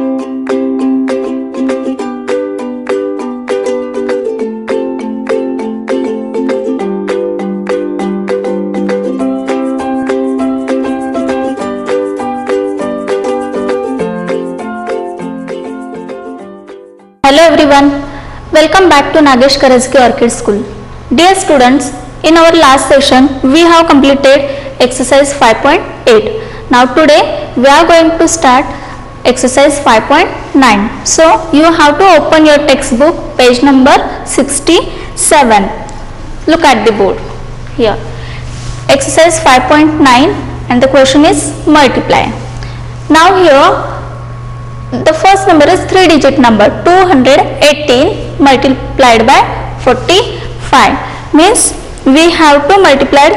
Hello everyone, welcome back to Nagesh Karajki Orchid School. Dear students, in our last session we have completed exercise 5.8. Now today we are going to start exercise 5.9. So you have to open your textbook page number 67. Look at the board here. Exercise 5.9 and the question is multiply. Now here the first number is 3-digit number 218 multiplied by 45, means we have to multiply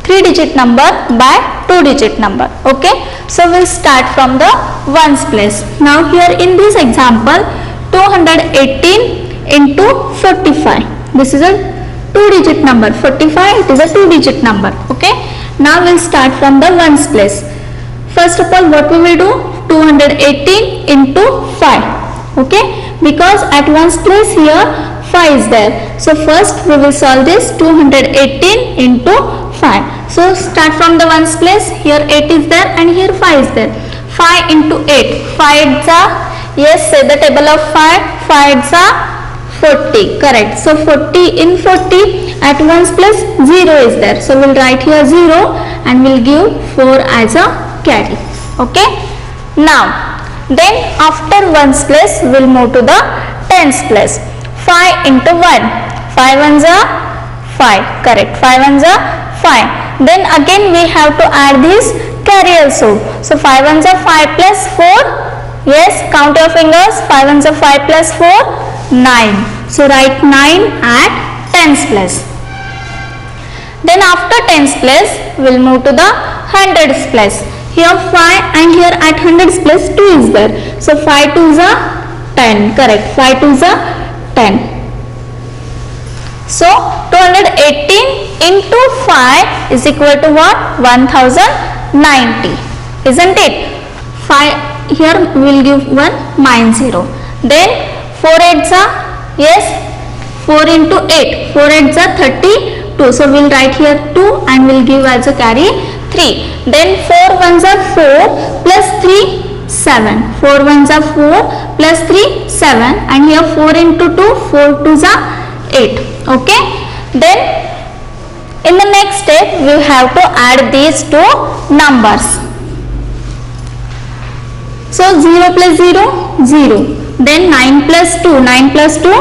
3-digit number by 2-digit number. Okay, so we'll start from the ones place. Now here in this example 218 into 45, this is a 2-digit number, 45 it is a 2-digit number. Okay, now we'll start from the ones place. First of all, what we will do? 218 into 5. Okay, because at ones place here 5 is there. So first we will solve this 218 into 5. So start from the ones place. Here 8 is there and here 5 is there. 5 into 8. 5 is a, yes, say the table of 5. 5 is a 40. Correct. So 40 in 40 at ones place 0 is there. So we'll write here 0 and we'll give 4 as a carry. Okay. Now then after ones place we'll move to the tens place. 5 into 1. 5 ones are 5. Correct. 5 ones are 5. Then again we have to add this carry also. So 5 ones are 5 plus 4. Yes, count your fingers. 5 ones are 5 plus 4. 9. So write 9 at tens place. Then after tens place we'll move to the hundreds place. Here 5 and here at hundreds place 2 is there. So 5 2s are 10. Correct. 5 2s are 10. So 218 into 5 is equal to what? 1090. Isn't it? 5 here we will give 1 minus 0. Then 4 8s are, yes, 4 into 8. 4 8s are 32. So we will write here 2 and we will give as a carry 3. Then 4 ones are 4 plus 3 7. 4 ones are 4 plus 3 7 and here 4 into 2 4 2s are 8. Okay. Then in the next step we have to add these two numbers. So 0 plus 0 0. Then 9 plus 2 9 plus 2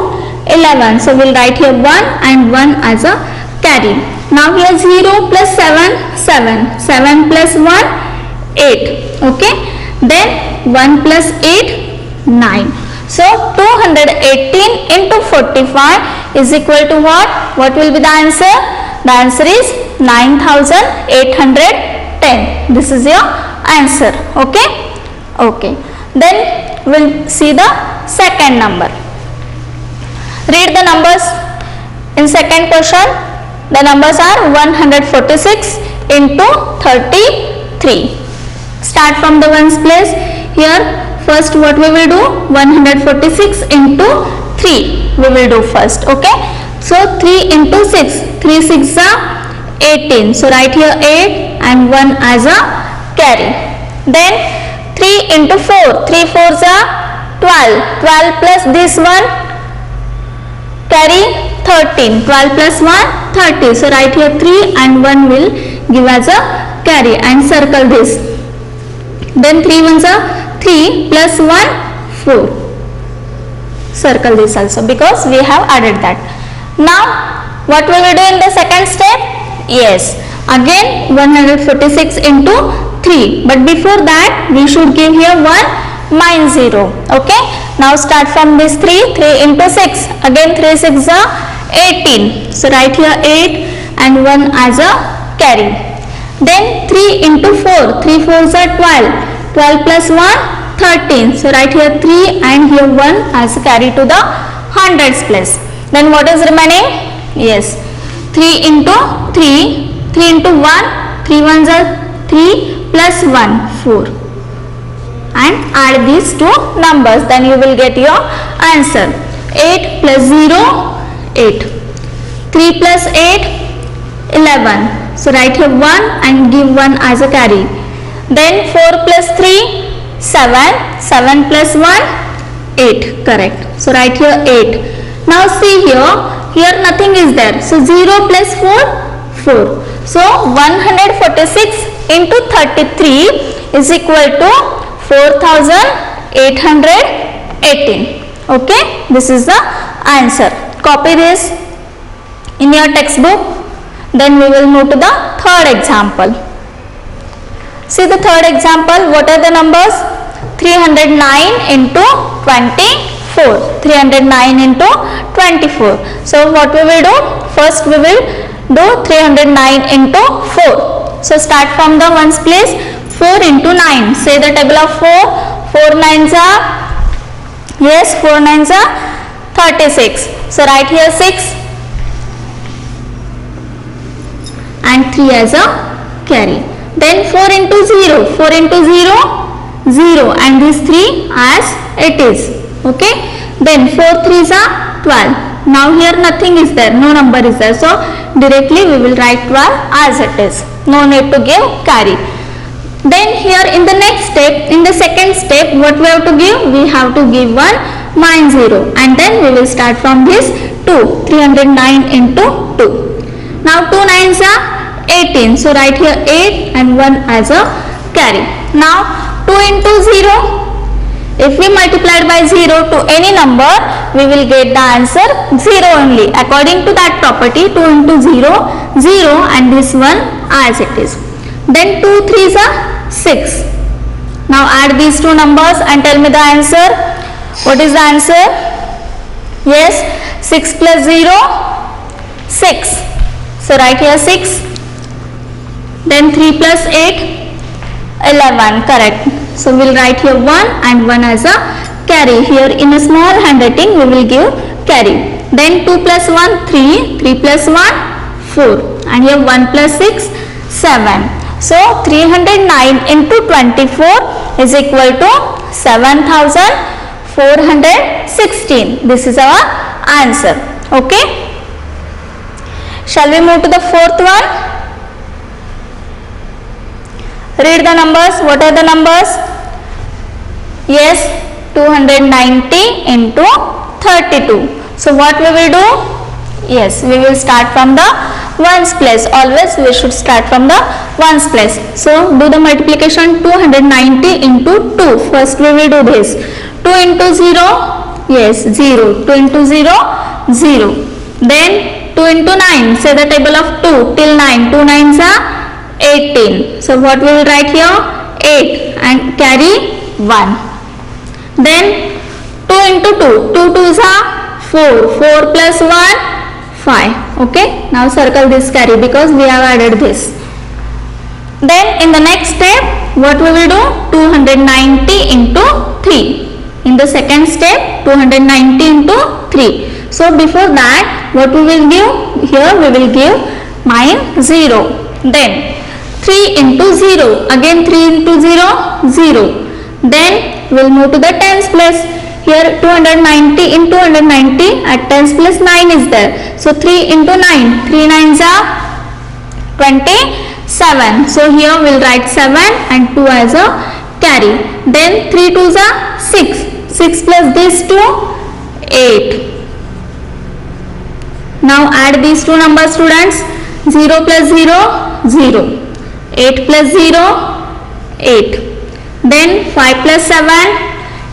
11. So we will write here 1 and 1 as a carry. Now here 0 plus 7 7. 7 plus 1 8. Okay. Then 1 plus 8 9. So 218 into 45 is equal to what? What will be the answer? The answer is 9810. This is your answer. Okay. Okay. Then we'll see the second number. Read the numbers in second question. The numbers are 146 into 33. Start from the ones place. Here first what we will do? 146 into 3 we will do first. Okay. So 3 into 6. 3 6 are 18. So write here 8 and 1 as a carry. Then 3 into 4. 3 4s are 12. 12 plus this one carry 13. 12 plus 1 30. So write here 3 and 1 will give as a carry and circle this. Then 3 ones are 3 plus 1 4. Circle this also because we have added that. Now what we will do in the second step? Yes, again 146 into 3, but before that we should give here 1 minus 0. Okay. Now start from this 3. 3 into 6. Again 3 6 are 18. So write here 8 and 1 as a carry. Then 3 into 4. 3 4s are 12. 12 plus 1 13. So write here 3 and here 1 as a carry to the hundreds place. Then what is remaining? Yes, 3 into 3. 3 into 1. 3 ones are 3 plus 1 4 and add these two numbers, then you will get your answer. 8 plus 0, 8. 3 plus 8, 11. So write here 1 and give 1 as a carry. Then 4 plus 3, 7. 7 plus 1, 8. Correct. So write here 8. Now see here nothing is there. So 0 plus 4, 4. So 146 into 33 is equal to 4818. Okay, this is the answer. Copy this in your textbook. Then we will move to the third example. See the third example. What are the numbers? 309 into 24. 309 into 24. So what we will do? First we will do 309 into 4. So start from the ones place. 4 into 9. Say the table of 4. 4 nines are, yes, 4 nines are 36. So write here 6 and 3 as a carry. Then 4 into 0. 4 into 0, 0 and this 3 as it is. Okay. Then 4 3s are 12. Now here nothing is there. No number is there. So directly we will write 12 as it is. No need to give carry. Then here in the next step, in the second step, what we have to give? We have to give 1 9 0 and then we will start from this 2. 309 into 2. Now 2 9s are 18. So write here 8 and 1 as a carry. Now 2 into 0. If we multiplied by 0 to any number, we will get the answer 0 only. According to that property, 2 into 0, 0 and this one as it is. Then 2 3s are 6. Now add these two numbers and tell me the answer. What is the answer? Yes, 6 plus 0, 6. So write here 6. Then 3 plus 8, 11. Correct. So we will write here 1 and 1 as a carry. Here in a small handwriting we will give carry. Then 2 plus 1, 3. 3 plus 1, 4. And here 1 plus 6, 7. So 309 into 24 is equal to 7416. This is our answer. Okay. Shall we move to the fourth one? Read the numbers. What are the numbers? Yes, 290 into 32. So what we will do? Yes, we will start from the ones place. Always we should start from the ones place. So do the multiplication. 290 into 2. First we will do this. 2 into 0. Yes, 0. 2 into 0, 0. Then 2 into 9. Say the table of 2 till 9. 2 9s are 18. So what we will write here? 8 and carry 1. Then 2 into 2. 2 2s are 4. 4 plus 1, 5. Okay. Now circle this carry because we have added this. Then in the next step, what we will do? 290 into 3. In the second step, 290 into 3. So before that, what we will give? Here we will give -0. Then 3 into 0. Again 3 into 0, 0. Then we will move to the tens place. Here 290 into 290 at tens place 9 is there. So 3 into 9. 3 9s are 27. So here we will write 7 and 2 as a carry. Then 3 2s are 6. 6 plus this 2, 8. Now add these two numbers, students. 0 plus 0, 0. 8 plus 0, 8. Then 5 plus 7.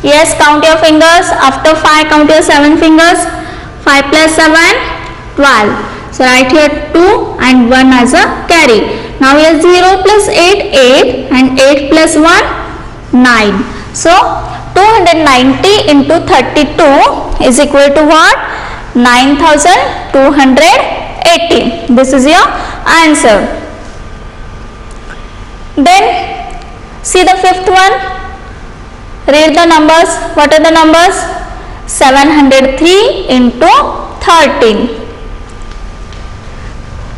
Yes, count your fingers. After 5, count your 7 fingers. 5 plus 7, 12. So write here 2 and 1 as a carry. Now here 0 plus 8, 8 and 8 plus 1, 9. So 290 into 32 is equal to what? 9280. This is your answer. Then see the fifth one. Read the numbers. What are the numbers? 703 into 13.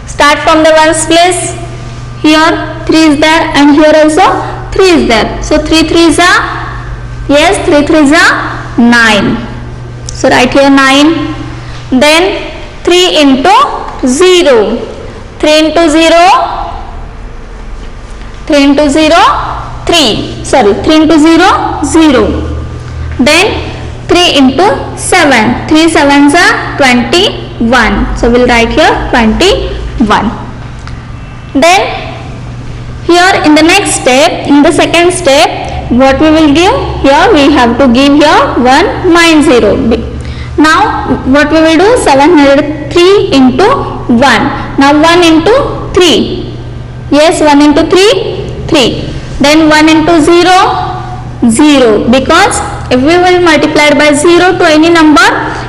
Start from the ones place. Here 3 is there and here also 3 is there. So 3 3s are Yes, 3 3s are 9. So write here 9. Then 3 into 0. 3 into 0. 3 into 0. 3. Sorry, 3 into 0. 0. Then 3 into 7. 3 sevens are 21. So we'll write here 21. Then here in the next step, in the second step, what we will give? Here we have to give here 1 minus 0. Now what we will do? 703 into 1. Now 1 into 3. Yes, 1 into 3, 3. Then 1 into 0, 0. Because if we will multiply by 0 to any number,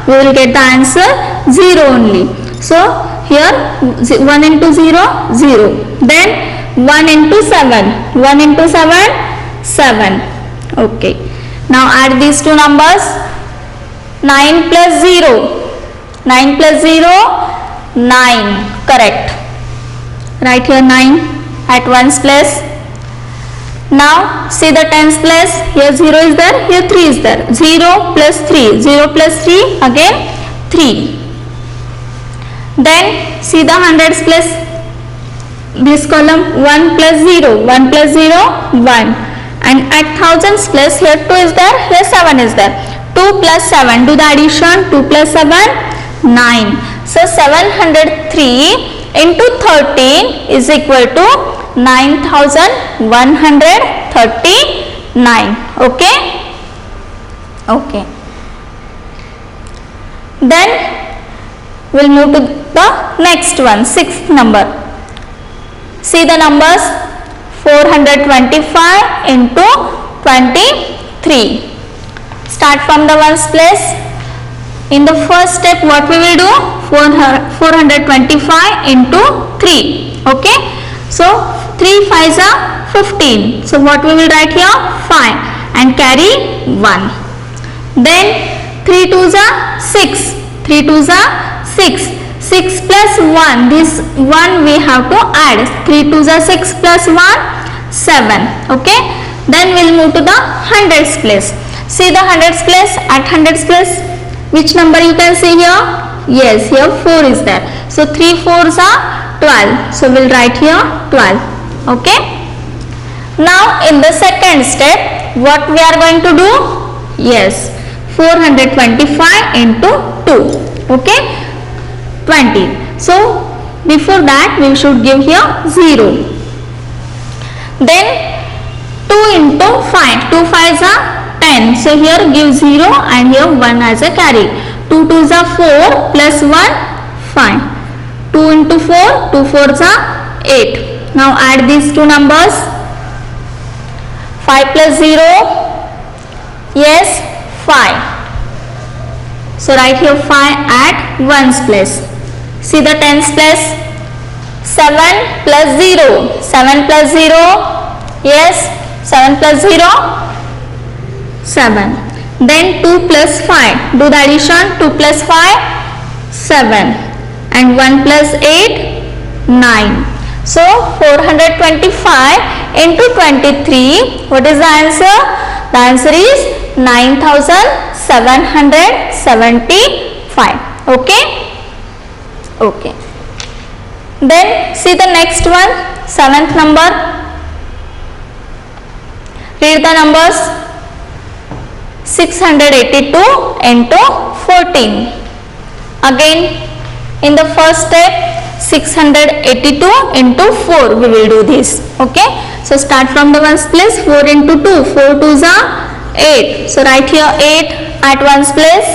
we will get the answer 0 only. So here 1 into 0, 0. Then 1 into 7. 1 into 7, 7. Okay. Now add these two numbers. 9 plus 0. 9 plus 0, 9. Correct. Write here 9 at ones place. Now see the tens place. Here 0 is there. Here 3 is there. 0 plus 3. 0 plus 3. Again 3. Then see the hundreds place. This column 1 plus 0, 1 plus 0, 1. And at thousands place, here 2 is there, here 7 is there. 2 plus 7, do the addition, 2 plus 7, 9. So 703 into 13 is equal to 9139. Okay? Okay. Then we'll move to the next one, sixth number. See the numbers. 425 into 23. Start from the ones place. In the first step, what we will do? 425 into 3. Okay. So 3 5s are 15. So what we will write here? 5 and carry 1. Then 3 2s are 6. 3 2s are 6. 6 plus 1, this 1 we have to add. 3 2s are 6 plus 1, 7. Okay. Then we'll move to the hundreds place. See the hundreds place. At hundreds place, which number you can see here? Yes, here 4 is there. So 3 4s are 12. So we'll write here 12. Okay. Now in the second step, what we are going to do? Yes, 425 into 2. Okay. 20. So before that we should give here 0. Then 2 into 5. 2 5s are 10. So here give 0 and here 1 as a carry. 2 2s are 4 plus 1, 5. 2 into 4. 2 4s are 8. Now add these two numbers. 5 plus 0. Yes, 5. So write here 5 at ones place. See the tens place. 7 plus 0. 7 plus 0. Yes, 7 plus 0. 7. Then 2 plus 5. Do the addition. 2 plus 5. 7. And 1 plus 8. 9. So 425 into 23. What is the answer? The answer is 9775. Okay. Okay. Then see the next one, seventh number. Read the numbers. 682 into 14. Again in the first step, 682 into 4 we will do this. Okay. So start from the ones place. 4 into 2. 4 2s are 8. So write here 8 at ones place.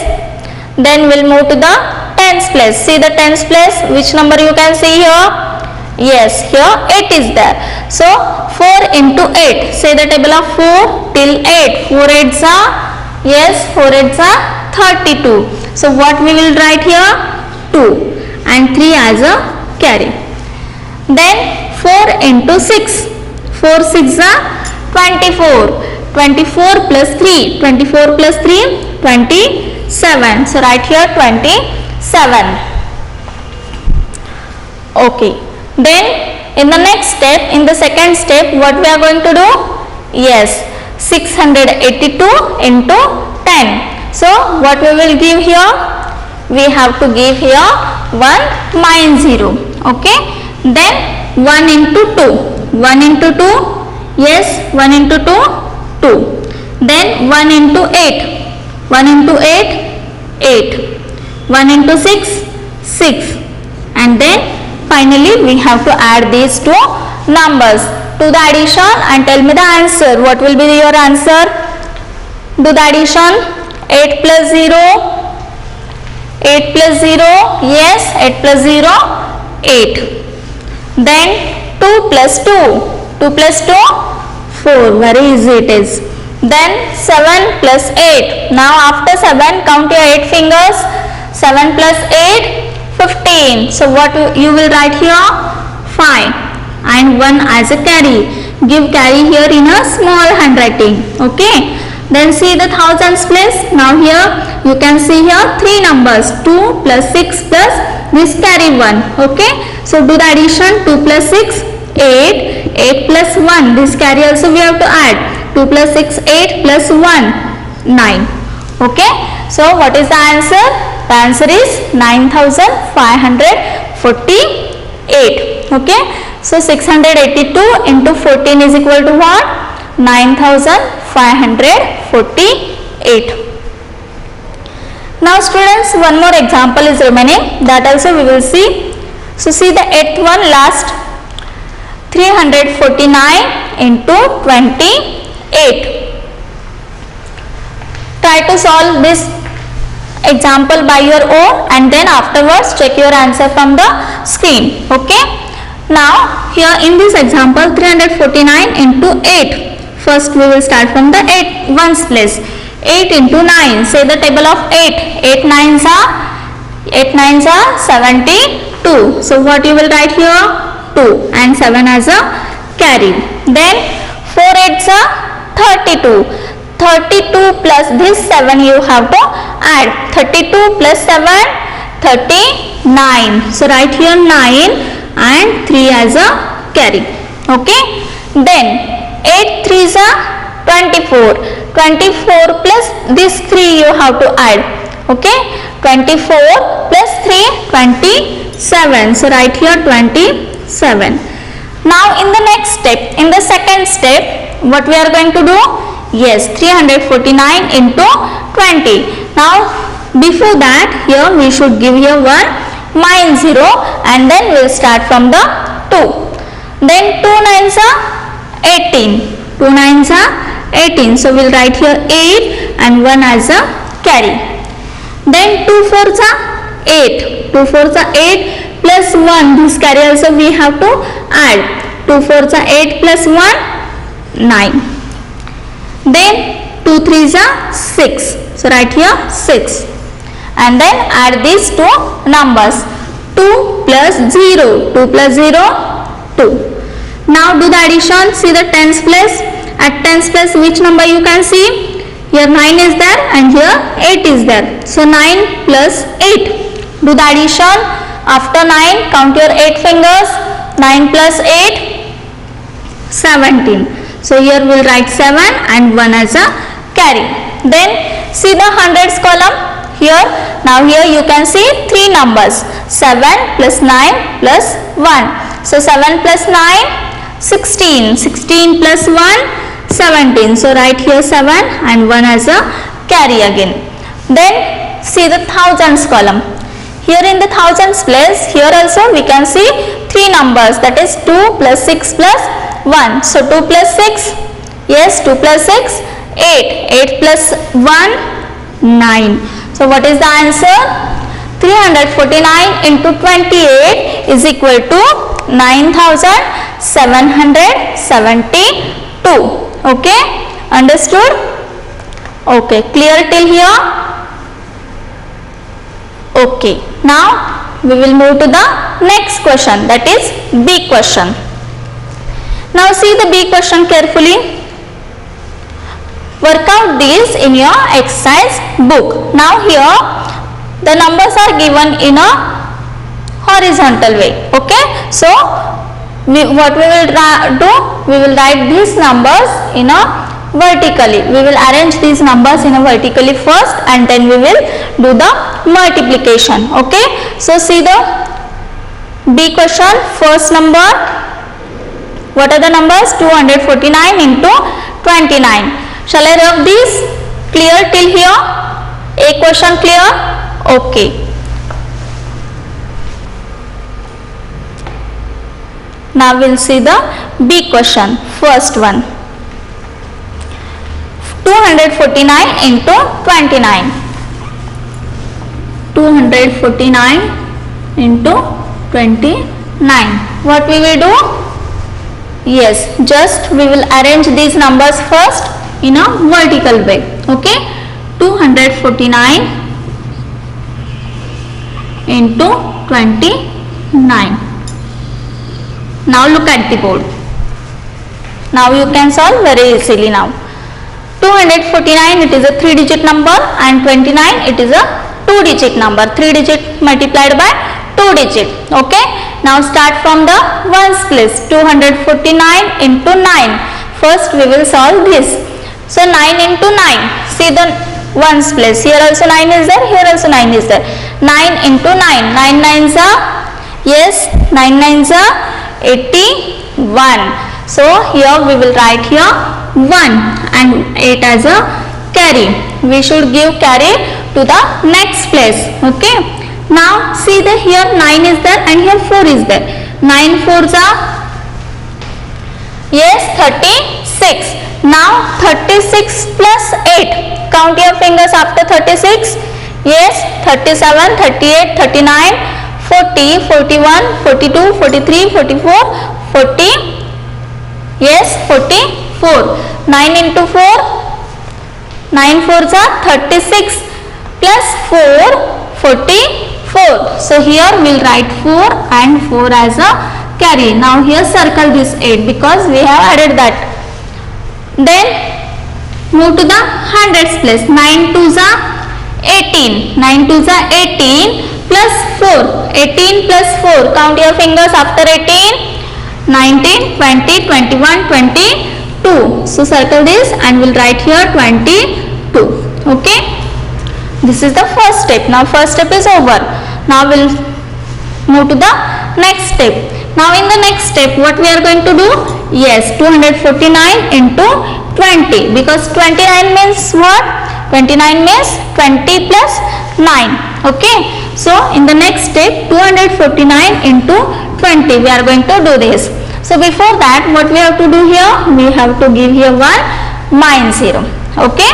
Then we'll move to the tens place. See the tens place. Which number you can see here? Yes, here 8 is there. So 4 into 8. Say the table of 4 till 8. 4 8s are, yes, 4 8s are 32. So what we will write here? 2 and 3 as a carry. Then 4 into 6. 4 6 are 24. 24 plus 3. 24 plus 3, 27. So write here 27. Okay. Then in the next step, in the second step, what we are going to do? Yes, 682 into 10. So what we will give here? We have to give here 1 minus 0. Okay. Then 1 into 2. 1 into 2. Yes, 1 into 2, 2. Then 1 into 8. 1 into 8, 8. 1 into 6, 6. And then finally we have to add these two numbers. Do the addition and tell me the answer. What will be your answer? Do the addition. 8 plus 0. 8 plus 0. Yes, 8 plus 0, 8. Then 2 plus 2. 2 plus 2, 4. Very easy it is. Then 7 plus 8. Now after 7, count your 8 fingers. 7 plus 8, 15. So what you will write here? 5. And 1 as a carry. Give carry here in a small handwriting. Okay. Then see the thousands place. Now here you can see here 3 numbers. 2 plus 6 plus this carry 1. Okay. So do the addition. 2 plus 6, 8. 8 plus 1. This carry also we have to add. 2 plus 6, 8 plus 1, 9. Okay. So what is the answer? The answer is 9548. Okay. So 682 into 14 is equal to what? 9548. Now students, one more example is remaining. That also we will see. So see the 8th one last. 349 into 28. Try to solve this example by your own and then afterwards check your answer from the screen. Okay. Now here in this example 349 into 8. First we will start from the 8 ones place. 8 into 9. Say the table of 8. 8 nines are 72. So what you will write here? 2 and 7 as a carry. Then 4 8s are 32. 32 plus this 7 you have to add. 32 plus 7, 39. So write here 9 and 3 as a carry. Okay. Then 8 3s are 24. 24 plus this 3 you have to add. Okay. 24 plus 3, 27. So write here 27. Now in the next step, in the second step, what we are going to do? Yes, 349 into 20. Now before that, here we should give here 1 minus 0 and then we will start from the 2. Then 2 nines are 18. 2 nines are 18. So we will write here 8 and 1 as a carry. Then 2 fours are 8. 2 fours are 8 plus 1. This carry also we have to add. 2 fours are 8 plus 1, 9. Then 2 3s are 6. So write here 6. And then add these two numbers. 2 plus 0. 2 plus 0, 2. Now do the addition. See the tens place. At tens place which number you can see? Here 9 is there and here 8 is there. So 9 plus 8. Do the addition. After 9 count your 8 fingers. 9 plus 8, 17. So here we will write 7 and 1 as a carry. Then see the hundreds column here. Now here you can see 3 numbers. 7 plus 9 plus 1. So 7 plus 9, 16. 16 plus 1, 17. So write here 7 and 1 as a carry again. Then see the thousands column. Here in the thousands place, here also we can see 3 numbers, that is 2 plus 6 plus 1. So 2 plus 6, yes, 2 plus 6, 8. 8 plus 1, 9. So what is the answer? 349 into 28 is equal to 9772. Okay, understood? Okay, clear till here? Okay, now we will move to the next question, that is B question. Now see the B question carefully. Work out these in your exercise book. Now here the numbers are given in a horizontal way. Okay, so what we will do, we will write these numbers in a vertically. We will arrange these numbers in a vertically first and then we will do the multiplication. Okay, so see the B question. First number, what are the numbers? 249 into 29. Shall I rub these? Clear till here? A question clear? Okay. Now we'll see the B question. First one. 249 into 29. 249 into 29. What we will do? Yes, just we will arrange these numbers first in a vertical way. Okay, 249 into 29. Now look at the board. Now you can solve very easily now. 249, it is a 3-digit number, and 29, it is a 2-digit number. 3 digit multiplied by 2 digit. Okay, now start from the ones place. 249 into 9. First we will solve this. So 9 into 9. See the ones place. Here also 9 is there, here also 9 is there. 9 into 9. 9 nines are, yes, 9 nines are 81. So here we will write here 1 and 8 as a carry. We should give carry to the next place. Okay, now see the here 9 is there and here 4 is there. 9 4s are, yes, 36. Now 36 plus 8. Count your fingers after 36. Yes, 37, 38, 39, 40, 41, 42, 43, 44, 40. Yes, 44. 9 into 4. 9 4s are 36 plus 4, 44. So here we will write 4 and 4 as a carry. Now here circle this 8 because we have added that. Then move to the hundreds place. 9 2s are 18. 9 2s are 18 plus 4. 18 plus 4. Count your fingers after 18. 19, 20, 21, 22. So circle this and we'll write here 22. Okay. This is the first step. Now first step is over. Now we'll move to the next step. Now in the next step what we are going to do? Yes, 249 into 20 because 29 means what? 29 means 20 plus 9. Okay. So in the next step 249 into 20 we are going to do this. So before that what we have to do here? We have to give here 1 minus 0. Okay.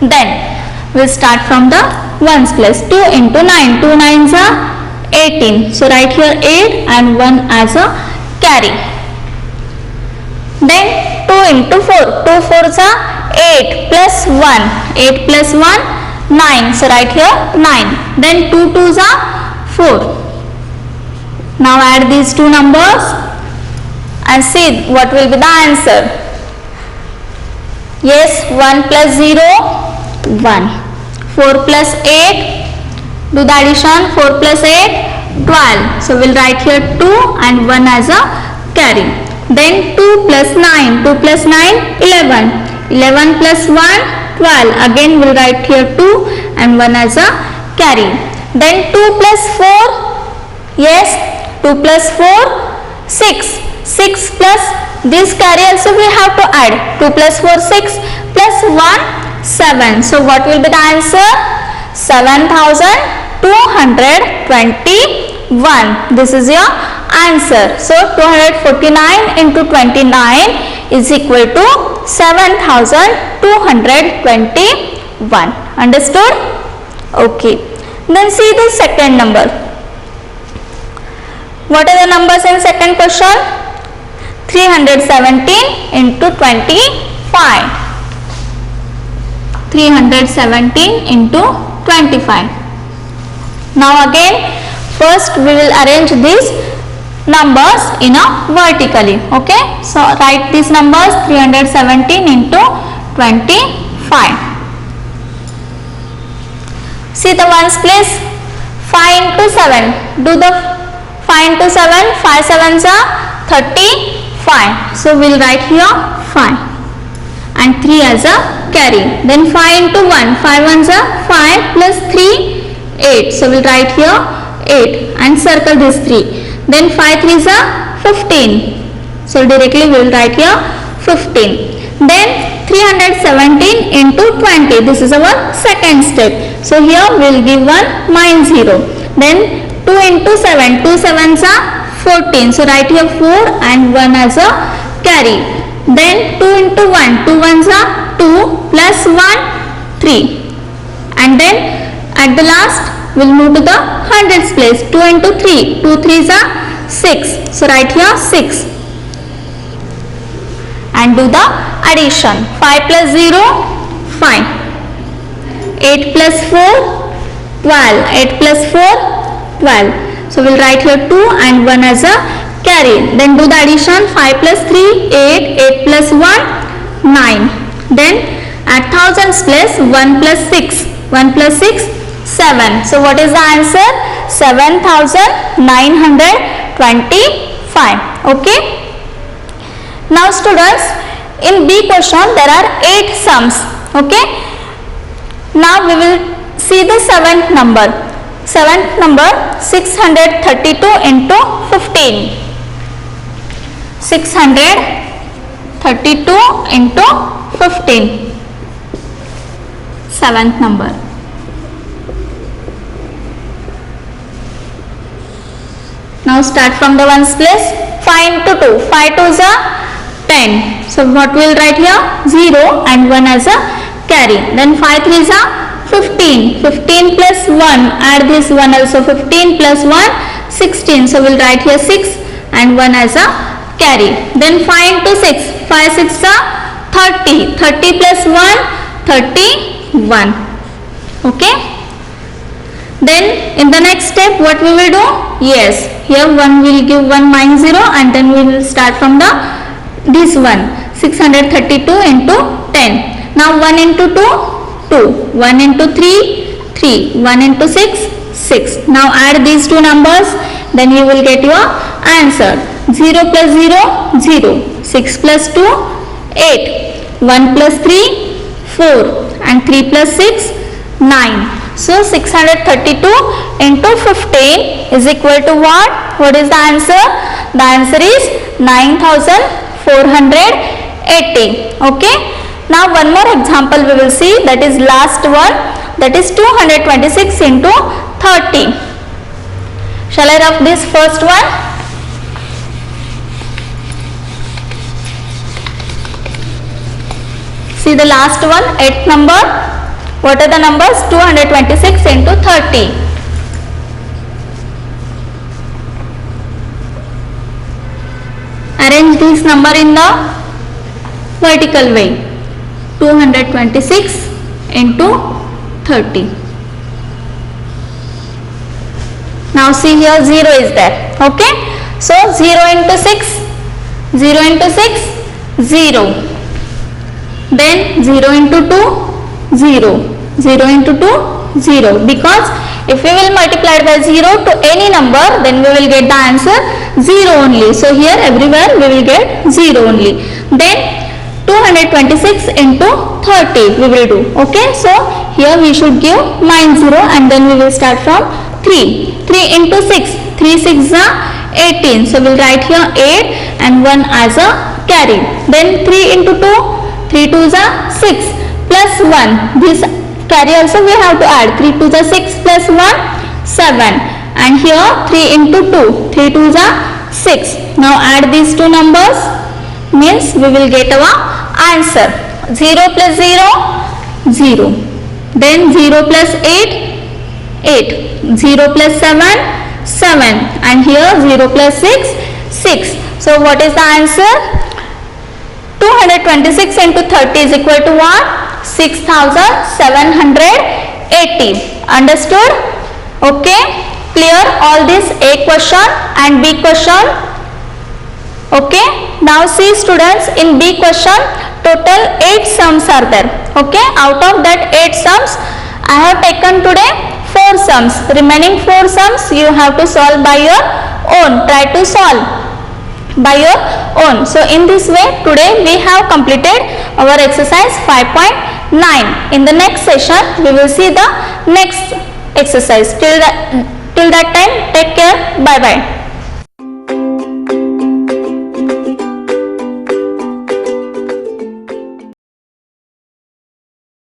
Then we'll start from the ones place. 2 into 9. 2 nines are 18. So write here 8 and 1 as a carry. Then 2 into 4. 2 4s are 8 plus 1. 8 plus 1, 9. So write here 9. Then 2 2s are 4. Now add these two numbers and see what will be the answer. Yes, 1 plus 0, 1. 4 plus 8, do the addition. 4 plus 8, 12. So we'll write here 2 and 1 as a carry. Then 2 plus 9, 2 plus 9, 11. 11 plus 1, 12. Again we'll write here 2 and 1 as a carry. Then 2 plus 4, yes, 2 plus 4, 6. 6 plus this carry also we have to add. 2 plus 4, 6 plus 1, 7. So what will be the answer? 7221. This is your answer. So 249 into 29 is equal to 7221. Understood? Okay. Then see the second number. What are the numbers in second question? 317 into 25. 317 into 25. Now again, first we will arrange these numbers in a vertically. Okay. So write these numbers 317 into 25. See the ones place. 5 into 7. Do the 5 into 7. 5 sevens are 35. So we'll write here 5. and 3 as a carry. Then 5 into 1, 5 ones are 5 plus 3, 8. So we'll write here 8 and circle this 3. Then 5 3s are 15. So directly we will write here 15. Then 317 into 20. This is our second step. So here we will give one minus 0. Then 2 into 7. 2 7s are 14. So write here 4 and 1 as a carry. Then 2 into 1. 2 ones are 2 plus 1, 3. And then at the last we will move to the hundreds place. 2 into 3. 2 3s are 6. So write here 6. And do the addition. 5 plus 0, 5. 8 plus 4, 12. 8 plus 4, 12. So we'll write here 2 and 1 as a carry. Then do the addition. 5 plus 3, 8. 8 plus 1, 9. Then at thousands place, 1 plus 6. 1 plus 6, 7. So what is the answer? 7,925. Okay. Now students, in B question there are 8 sums. Okay. Now we will see the seventh number. Seventh number 632 into 15. 632 into 15. Seventh number. Now start from the ones place. 5 into 2. 5 2s are 10. So what we will write here? 0 and 1 as a carry. Then 5 3s are 15. 15 plus 1. Add this 1 also. 15 plus 1, 16. So we will write here 6 and 1 as a carry. Then 5 into 6. 5 6 are 30. 30 plus 1, 31. Okay. Then in the next step what we will do? Yes, here 1 will give 1 minus 0 and then we will start from the this one. 632 into 10. Now 1 into 2, 2. 1 into 3, 3. 1 into 6, 6. Now add these two numbers, then you will get your answer. 0 plus 0, 0. 6 plus 2, 8. 1 plus 3, 4. And 3 plus 6, 9. So 632 into 15 is equal to what? What is the answer? The answer is 9480. Okay. Now one more example we will see, that is last one, that is 226 into 30. Shall I rub this first one? See the last one, 8th number. What are the numbers? 226 into 30. Arrange this number in the vertical way. 226 into 30. Now see here 0 is there. Okay. So 0 into 6. 0 into 6. 0. Then 0 into 2. 0. 0 into 2, 0. Because if we will multiply by 0 to any number, then we will get the answer 0 only. So here everywhere we will get 0 only. Then 226 into 30 we will do. Okay. So here we should give minus 0 and then we will start from 3. 3 into 6. 3 6 are 18. So we will write here 8 and 1 as a carry. Then 3 into 2. 3 2s are 6. Plus 1, this carry also we have to add. 3 2s are 6 plus 1, 7. And here 3 into 2, 3 2s are 6. Now add these two numbers, means we will get our answer. 0 plus 0, 0. Then 0 plus 8, 8. 0 plus 7, 7. And here 0 plus 6, 6. So what is the answer? 226 into 30 is equal to what? 6780. Understood? Okay. Clear all this A question and B question? Okay. Now see students, in B question total 8 sums are there. Okay. Out of that 8 sums I have taken today 4 sums. Remaining 4 sums you have to solve by your own. Try to solve by your own. So in this way today we have completed our exercise 5.9. In the next session we will see the next exercise. Till that time, take care. Bye bye.